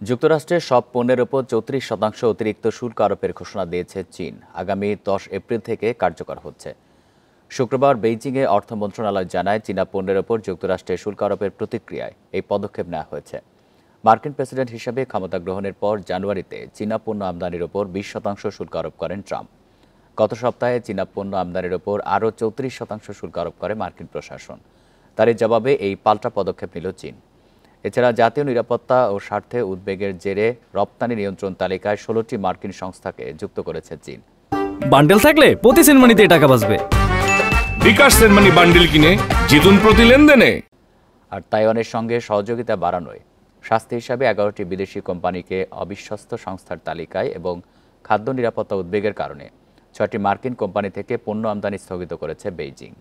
যুক্তরাষ্ট্রের সব পণ্যের ওপর ৩৪% অতিরিক্ত শুল্ক আরোপের ঘোষণা দিয়েছে চীন। আগামী ১০ এপ্রিল থেকে কার্যকর হচ্ছে। শুক্রবার বেইজিংয়ে অর্থ মন্ত্রণালয় জানায়, চীনা পণ্যের ওপর যুক্তরাষ্ট্রের শুল্ক আরোপের প্রতিক্রিয়ায় এই পদক্ষেপ নেওয়া হয়েছে। মার্কিন প্রেসিডেন্ট হিসেবে ক্ষমতা গ্রহণের পর জানুয়ারিতে চীনা পণ্য আমদানির ওপর ২০% শুল্ক আরোপ করেন ট্রাম্প। গত সপ্তাহে চীনা পণ্য আমদানির ওপর আরও ৩৪% শুল্ক আরোপ করে মার্কিন প্রশাসন। তারই জবাবে এই পাল্টা পদক্ষেপ নিল চীন। এছাড়া জাতীয় নিরাপত্তা ও স্বার্থে উদ্বেগের জেরে রপ্তানি নিয়ন্ত্রণ তালিকায় ১৬টি মার্কিন সংস্থাকে যুক্ত করেছে চীন। বান্ডেল থাকলে প্রতি সেনমানিতে টাকা বাঁচবে। বিকাশ সেনমানি বান্ডেল কিনে জিতুন প্রতি লেনদেনে। আর তাইওয়ানের সঙ্গে সহযোগিতা বাড়ানোয় শাস্তি হিসাবে ১১টি বিদেশি কোম্পানিকে অবিশ্বস্ত সংস্থার তালিকায় এবং খাদ্য নিরাপত্তা উদ্বেগের কারণে ৬টি মার্কিন কোম্পানি থেকে পণ্য আমদানি স্থগিত করেছে বেইজিং।